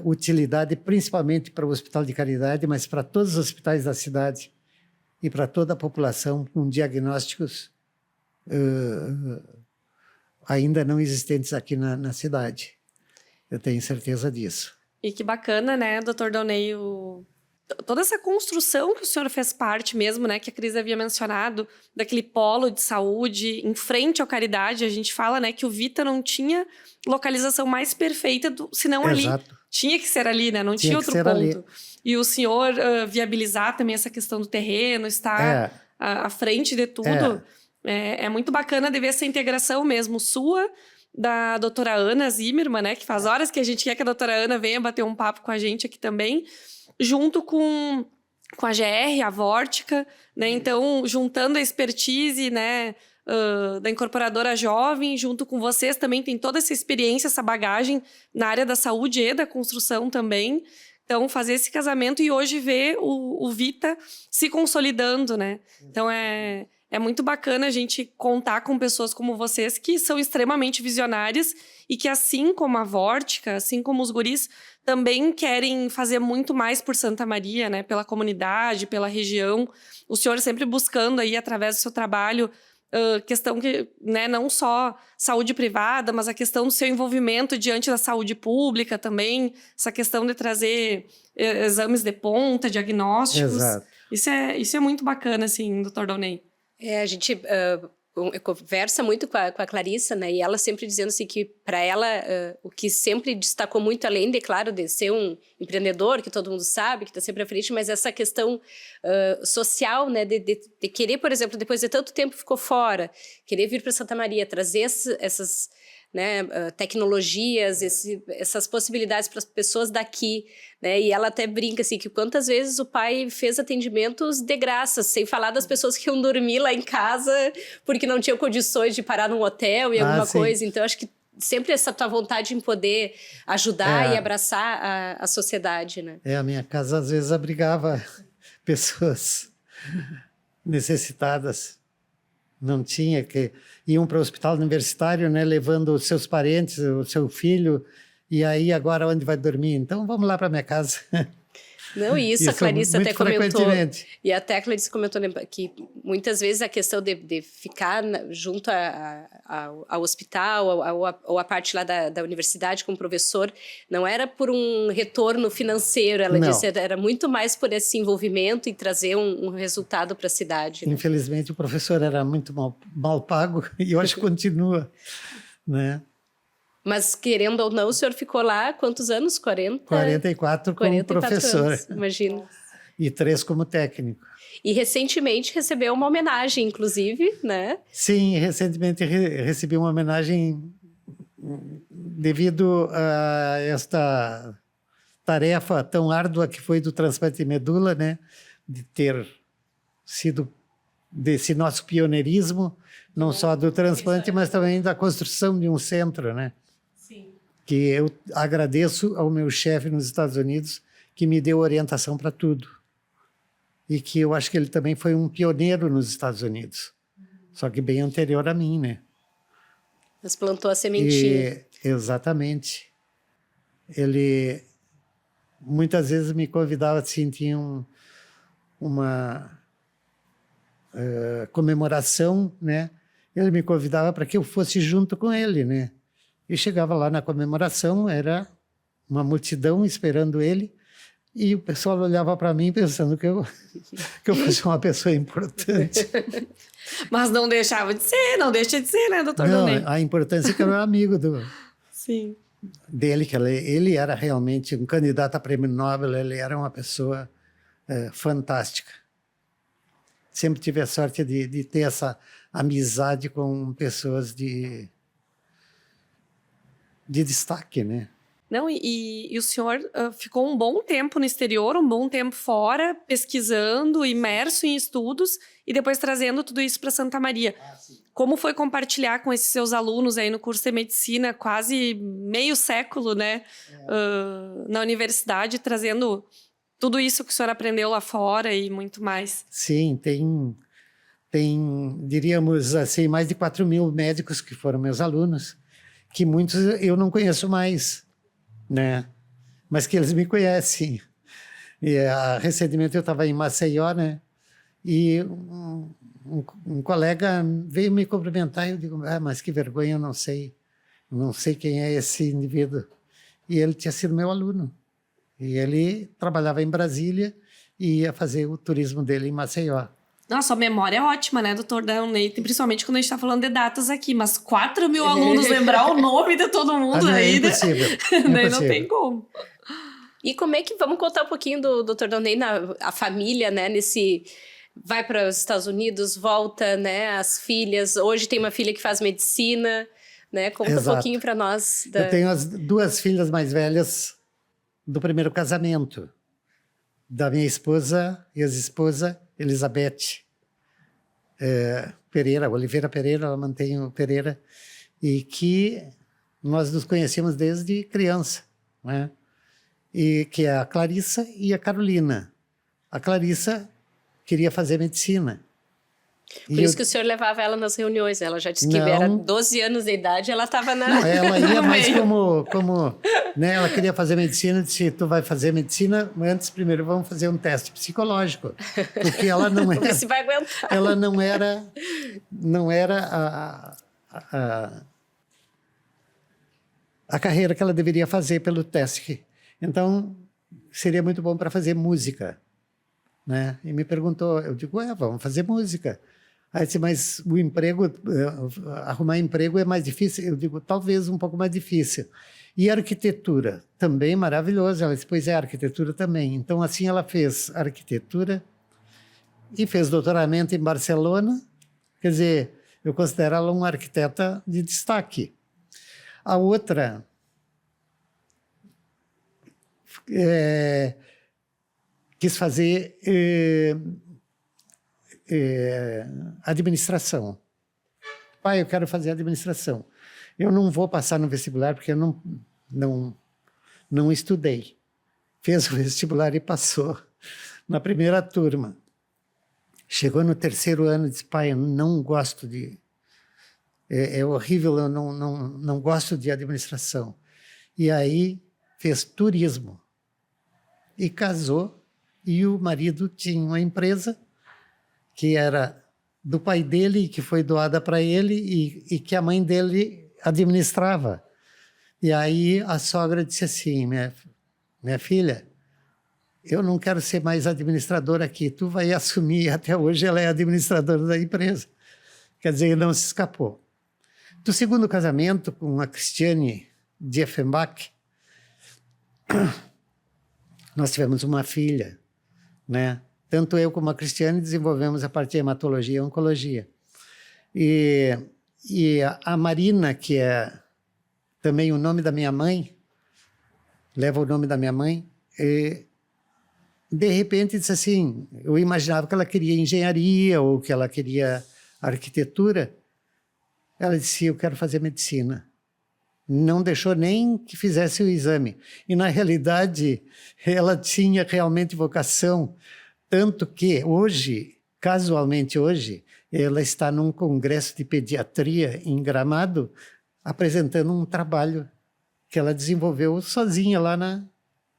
utilidade, principalmente para o Hospital de Caridade, mas para todos os hospitais da cidade e para toda a população com diagnósticos ainda não existentes aqui na cidade. Eu tenho certeza disso. E que bacana, né, doutor Daunay, toda essa construção que o senhor fez parte mesmo, né, que a Cris havia mencionado, daquele polo de saúde em frente ao Caridade. A gente fala, né, que o Vita não tinha localização mais perfeita senão ali. Exato. Tinha que ser ali, né, não tinha outro ponto. Ali. E o senhor viabilizar também essa questão do terreno, estar à frente de tudo, é muito bacana de ver essa integração mesmo sua, da doutora Ana Zimmermann, né, que faz horas que a gente quer que a doutora Ana venha bater um papo com a gente aqui também, junto com a GR, a Vórtica, né? Então, juntando a expertise, né, da incorporadora jovem, junto com vocês também tem toda essa experiência, essa bagagem na área da saúde e da construção também. Então, fazer esse casamento e hoje ver o Vita se consolidando, né? Então, é muito bacana a gente contar com pessoas como vocês que são extremamente visionárias e que, assim como a Vórtica, assim como os guris, também querem fazer muito mais por Santa Maria, né? Pela comunidade, pela região. O senhor sempre buscando aí, através do seu trabalho, questão que, né, não só saúde privada, mas a questão do seu envolvimento diante da saúde pública também, essa questão de trazer exames de ponta, diagnósticos. Exato. Isso é muito bacana, assim, doutor Daunay. A gente conversa muito com a Clarissa, né? E ela sempre dizendo assim que para ela o que sempre destacou muito, além de, claro, de ser um empreendedor, que todo mundo sabe, que está sempre à frente, mas essa questão social, né? De querer, por exemplo, depois de tanto tempo ficou fora, querer vir para Santa Maria, trazer essas né, tecnologias, essas possibilidades para as pessoas daqui, né? E ela até brinca assim que quantas vezes o pai fez atendimentos de graça, sem falar das pessoas que iam dormir lá em casa porque não tinham condições de parar num hotel e alguma coisa. Então acho que sempre essa tua vontade em poder ajudar e abraçar a sociedade, né? A minha casa às vezes abrigava pessoas necessitadas. Não tinha que iam para o hospital universitário, né, levando os seus parentes, o seu filho, e aí agora onde vai dormir? Então vamos lá para minha casa. Não, e isso a Clarissa até comentou. E até a Clarissa comentou que muitas vezes a questão de ficar junto ao hospital ou a parte lá da universidade como professor não era por um retorno financeiro, ela disse, era muito mais por esse envolvimento e trazer um resultado para a cidade. Né? Infelizmente o professor era muito mal pago e hoje continua, né? Mas, querendo ou não, o senhor ficou lá quantos anos? 44 como professor. Anos, imagino. E 3 como técnico. E recentemente recebeu uma homenagem, inclusive, né? Sim, recentemente recebi uma homenagem devido a esta tarefa tão árdua que foi do transplante de medula, né? De ter sido desse nosso pioneirismo, não só do transplante, mas também da construção de um centro, né? Que eu agradeço ao meu chefe nos Estados Unidos, que me deu orientação para tudo. E que eu acho que ele também foi um pioneiro nos Estados Unidos. Só que bem anterior a mim, né? Mas plantou a sementinha. Exatamente. Ele muitas vezes me convidava, assim, tinha uma comemoração, né? Ele me convidava para que eu fosse junto com ele, né? E chegava lá na comemoração, era uma multidão esperando ele, e o pessoal olhava para mim pensando que eu fosse uma pessoa importante. Mas não deixava de ser, não deixa de ser, né, doutor Daunay? A importância é que eu era amigo Sim. dele, que ele era realmente um candidato a prêmio Nobel, ele era uma pessoa fantástica. Sempre tive a sorte de ter essa amizade com pessoas de destaque, né? Não, e o senhor ficou um bom tempo no exterior, um bom tempo fora, pesquisando, imerso em estudos e depois trazendo tudo isso para Santa Maria. Como foi compartilhar com esses seus alunos aí no curso de medicina, quase meio século, né? Na universidade, trazendo tudo isso que o senhor aprendeu lá fora e muito mais. Sim, tem diríamos assim, mais de 4.000 médicos que foram meus alunos, que muitos eu não conheço mais, né? Mas que eles me conhecem. E recentemente eu estava em Maceió, né? E um colega veio me cumprimentar e eu digo, mas que vergonha, eu não sei quem é esse indivíduo. E ele tinha sido meu aluno. E ele trabalhava em Brasília e ia fazer o turismo dele em Maceió. Nossa, a memória é ótima, né, doutor Daunay? Principalmente quando a gente está falando de datas aqui. Mas 4.000 alunos, lembrar o nome de todo mundo aí... É impossível. Daí não tem como. E como é que... Vamos contar um pouquinho do doutor Daunay, a família, né? Vai para os Estados Unidos, volta, né? As filhas. Hoje tem uma filha que faz medicina, né? Conta um pouquinho para nós. Eu tenho as 2 filhas mais velhas do primeiro casamento. Da minha esposa, ex-esposa, Elizabeth Pereira, Oliveira Pereira, ela mantém o Pereira, e que nós nos conhecemos desde criança, né? E que é a Clarissa e a Carolina. A Clarissa queria fazer medicina Por isso que o senhor levava ela nas reuniões. Ela já disse que era 12 anos de idade, ela estava na... Não, ela ia mais como né, ela queria fazer medicina, disse, tu vai fazer medicina, mas antes primeiro vamos fazer um teste psicológico. Porque ela não era... se vai aguentar. Ela não era a carreira que ela deveria fazer pelo teste. Então, seria muito bom para fazer música. Né? E me perguntou, eu digo, vamos fazer música. Aí disse, mas o emprego, arrumar emprego é mais difícil? Eu digo, talvez um pouco mais difícil. E arquitetura? Também maravilhoso. Ela disse, pois é, arquitetura também. Então, assim, ela fez arquitetura e fez doutoramento em Barcelona. Quer dizer, eu considero ela uma arquiteta de destaque. A outra quis fazer administração. Pai, eu quero fazer administração. Eu não vou passar no vestibular porque eu não estudei. Fez o vestibular e passou na primeira turma. Chegou no terceiro ano e disse, pai, eu não gosto de... É horrível, eu não gosto de administração. E aí fez turismo. E casou, e o marido tinha uma empresa que era do pai dele, que foi doada para ele e que a mãe dele administrava. E aí a sogra disse assim, minha filha, eu não quero ser mais administradora aqui, tu vai assumir, até hoje ela é administradora da empresa. Quer dizer, não se escapou. Do segundo casamento com a Christiane Diefenbach, nós tivemos uma filha, né? Tanto eu como a Christiane desenvolvemos a parte de hematologia e oncologia. E a Marina, que é também o nome da minha mãe, leva o nome da minha mãe, de repente disse assim, eu imaginava que ela queria engenharia ou que ela queria arquitetura. Ela disse, eu quero fazer medicina. Não deixou nem que fizesse o exame. E, na realidade, ela tinha realmente vocação, tanto que hoje, casualmente hoje, ela está num congresso de pediatria em Gramado, apresentando um trabalho que ela desenvolveu sozinha lá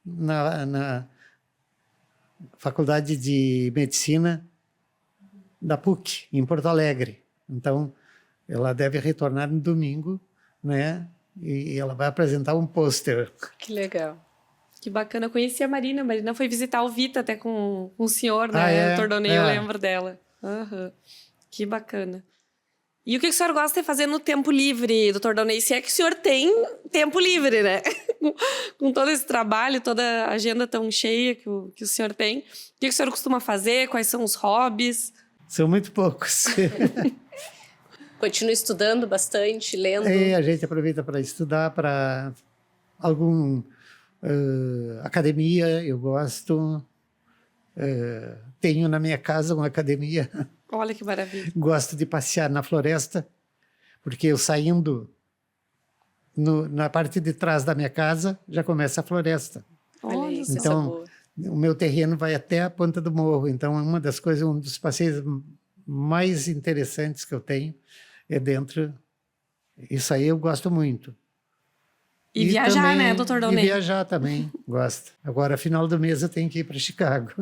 na Faculdade de Medicina da PUC, em Porto Alegre. Então, ela deve retornar no domingo, né? E ela vai apresentar um pôster. Que legal. Que bacana. Eu conheci a Marina. A Marina foi visitar o Vita até com o senhor, né? O Dr. Dauney, eu lembro dela. Uhum. Que bacana. E o que o senhor gosta de fazer no tempo livre, Dr. Dauney? Se é que o senhor tem tempo livre, né? Com todo esse trabalho, toda a agenda tão cheia que o senhor tem. O que o senhor costuma fazer? Quais são os hobbies? São muito poucos. Continua estudando bastante, lendo? A gente aproveita para estudar, para algum academia, eu gosto. Tenho na minha casa uma academia. Olha que maravilha. Gosto de passear na floresta, porque eu saindo na parte de trás da minha casa, já começa a floresta. Olha isso, então, o meu terreno vai até a ponta do morro. Então, é uma das coisas, um dos passeios mais interessantes que eu tenho é dentro. Isso aí eu gosto muito. E viajar, também, né, Dr. Dauney? E viajar também, gosto. Agora, final do mês, eu tenho que ir para Chicago.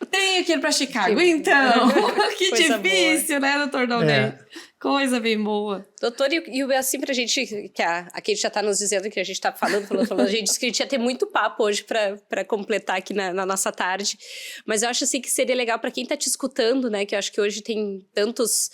Tenho que ir para Chicago, então. Que difícil, boa. Né, Dr. Dauney? Coisa bem boa. Doutor, e assim pra gente, que a Kate já tá nos dizendo que a gente tá falando, a gente disse que a gente ia ter muito papo hoje para completar aqui na nossa tarde, mas eu acho assim que seria legal para quem tá te escutando, né, que eu acho que hoje tem tantos...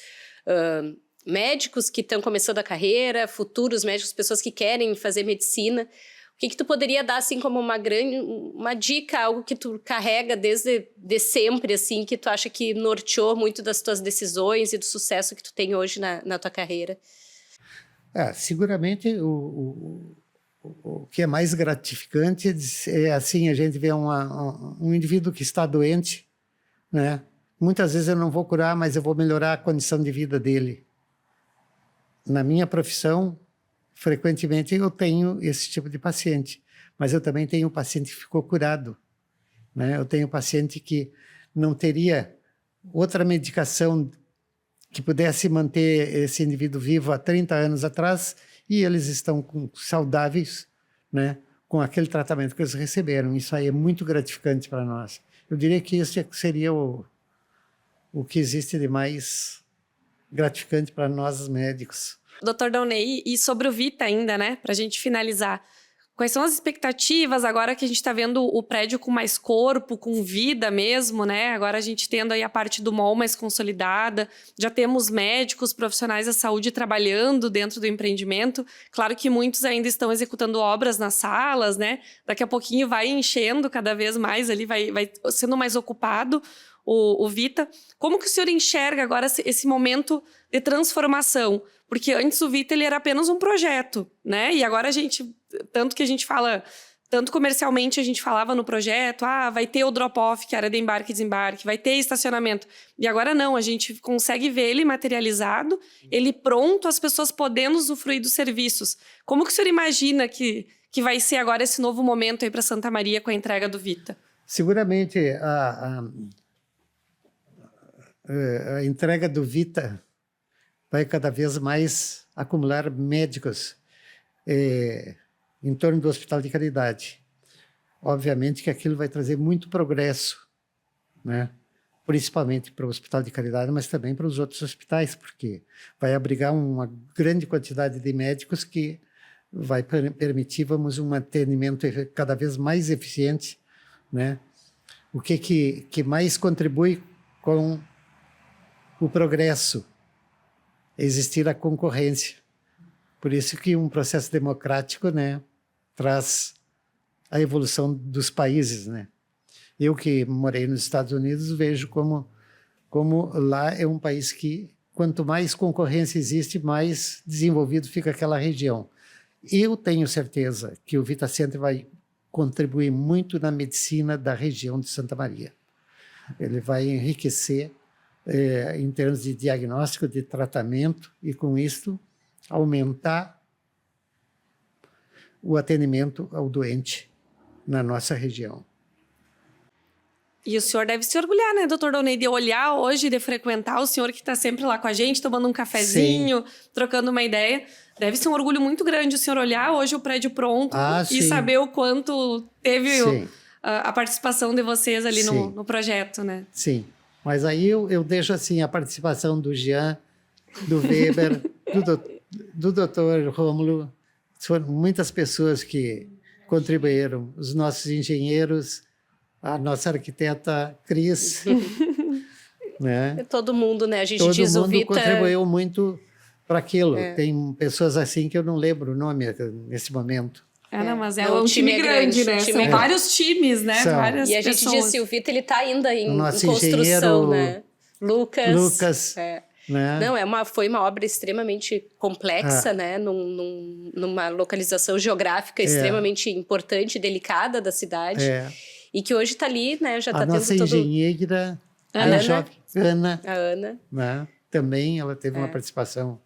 médicos que estão começando a carreira, futuros médicos, pessoas que querem fazer medicina. O que tu poderia dar, assim, como uma dica, algo que tu carrega desde sempre, assim, que tu acha que norteou muito das tuas decisões e do sucesso que tu tem hoje na tua carreira? Seguramente o que é mais gratificante é, assim, a gente vê um indivíduo que está doente, né? Muitas vezes eu não vou curar, mas eu vou melhorar a condição de vida dele. Na minha profissão, frequentemente eu tenho esse tipo de paciente, mas eu também tenho um paciente que ficou curado, né? Eu tenho um paciente que não teria outra medicação que pudesse manter esse indivíduo vivo há 30 anos atrás e eles estão saudáveis, né, com aquele tratamento que eles receberam. Isso aí é muito gratificante para nós. Eu diria que esse seria o que existe de mais gratificante para nós médicos. Dr. Dauney, e sobre o Vita ainda, né, para a gente finalizar. Quais são as expectativas agora que a gente está vendo o prédio com mais corpo, com vida mesmo, né? Agora a gente tendo aí a parte do mall mais consolidada, já temos médicos, profissionais da saúde trabalhando dentro do empreendimento. Claro que muitos ainda estão executando obras nas salas, né? Daqui a pouquinho vai enchendo cada vez mais ali, vai sendo mais ocupado o Vita. Como que o senhor enxerga agora esse momento de transformação? Porque antes o Vita ele era apenas um projeto, né? E agora tanto que a gente fala, tanto comercialmente a gente falava no projeto, vai ter o drop-off, que era de embarque e desembarque, vai ter estacionamento. E agora não, a gente consegue ver ele materializado, ele pronto, as pessoas podendo usufruir dos serviços. Como que o senhor imagina que vai ser agora esse novo momento aí para Santa Maria com a entrega do Vita? Seguramente a entrega do Vita vai cada vez mais acumular médicos em torno do Hospital de Caridade. Obviamente que aquilo vai trazer muito progresso, né? Principalmente para o Hospital de Caridade, mas também para os outros hospitais, porque vai abrigar uma grande quantidade de médicos que vai permitir, um atendimento cada vez mais eficiente, né? O que mais contribui com o progresso? Existir a concorrência. Por isso que um processo democrático, né, traz a evolução dos países, né? Eu que morei nos Estados Unidos vejo como lá é um país que quanto mais concorrência existe, mais desenvolvido fica aquela região. Eu tenho certeza que o Vita Center vai contribuir muito na medicina da região de Santa Maria. Ele vai enriquecer em termos de diagnóstico, de tratamento, e com isso aumentar o atendimento ao doente na nossa região. E o senhor deve se orgulhar, né, doutor Dauney, de olhar hoje, de frequentar o senhor que está sempre lá com a gente, tomando um cafezinho, sim, trocando uma ideia. Deve ser um orgulho muito grande o senhor olhar hoje o prédio pronto e sim, saber o quanto teve a participação de vocês ali no projeto, né? Sim. Mas aí eu deixo assim a participação do Jean, do Weber, do Dr. Rômulo. Foram muitas pessoas que contribuíram, os nossos engenheiros, a nossa arquiteta Cris. Né? Todo mundo, né? A gente todo diz mundo o Vita... contribuiu muito para aquilo. Tem pessoas assim que eu não lembro o nome nesse momento. Não, mas um time grande, né? São vários times, né? Várias e a gente pessoas. diz assim, o Vita ele está ainda em nosso construção, né? Lucas. Né? Não, foi uma obra extremamente complexa, né? Numa localização geográfica extremamente importante e delicada da cidade. E que hoje está ali, né? Já está tendo nossa engenheira, Ana. A Ana. Né? Também ela teve uma participação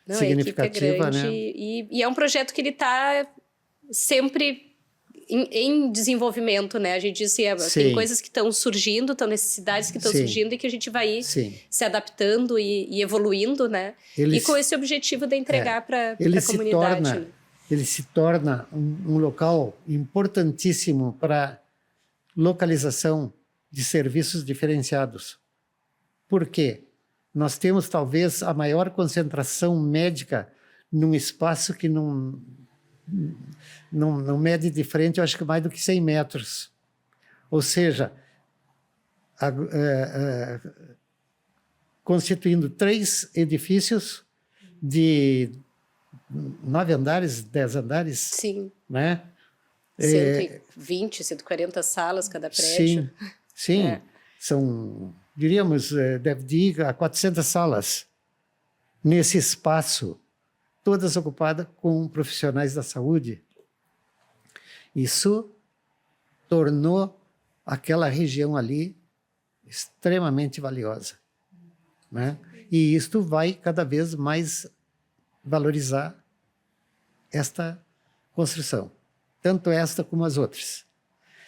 significativa. A equipe é grande, né? E é um projeto que ele está sempre em desenvolvimento, né? A gente diz assim, tem coisas que estão surgindo, necessidades que estão surgindo e que a gente vai se adaptando e evoluindo, né? E com esse objetivo de entregar para a comunidade. Ele se torna um local importantíssimo para localização de serviços diferenciados. Por quê? Nós temos talvez a maior concentração médica num espaço que não mede de frente, eu acho que mais do que 100 metros. Ou seja, constituindo 3 edifícios de 9 andares, 10 andares. Sim. Né? 120, 140 salas cada prédio. Sim. São, diríamos, deve ir a 400 salas nesse espaço, todas ocupadas com profissionais da saúde. Isso tornou aquela região ali extremamente valiosa, né? E isto vai cada vez mais valorizar esta construção, tanto esta como as outras.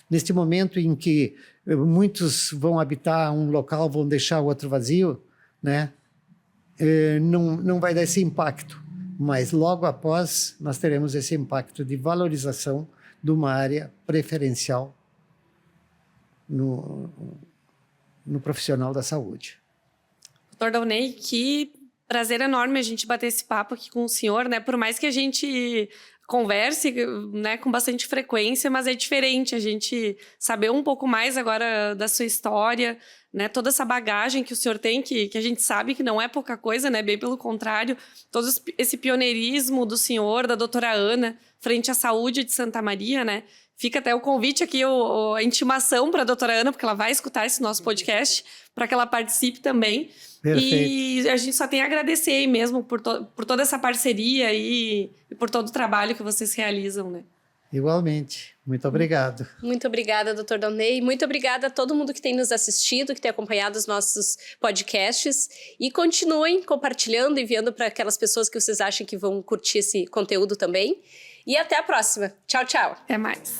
Neste momento em que muitos vão habitar um local, vão deixar o outro vazio, né? não vai dar esse impacto, mas logo após nós teremos esse impacto de valorização de uma área preferencial no profissional da saúde. Doutor Dauney, que prazer enorme a gente bater esse papo aqui com o senhor, né? Por mais que a gente converse, né, com bastante frequência, mas é diferente a gente saber um pouco mais agora da sua história, né? Toda essa bagagem que o senhor tem, que a gente sabe que não é pouca coisa, né? Bem pelo contrário, todo esse pioneirismo do senhor, da doutora Ana, frente à saúde de Santa Maria, né? Fica até o convite aqui, a intimação para a doutora Ana, porque ela vai escutar esse nosso podcast, para que ela participe também. Perfeito. E a gente só tem a agradecer aí mesmo por toda essa parceria e por todo o trabalho que vocês realizam, né? Igualmente. Muito obrigado. Muito obrigada, doutor Dauney. Muito obrigada a todo mundo que tem nos assistido, que tem acompanhado os nossos podcasts. E continuem compartilhando, enviando para aquelas pessoas que vocês acham que vão curtir esse conteúdo também. E até a próxima. Tchau, tchau. Até mais.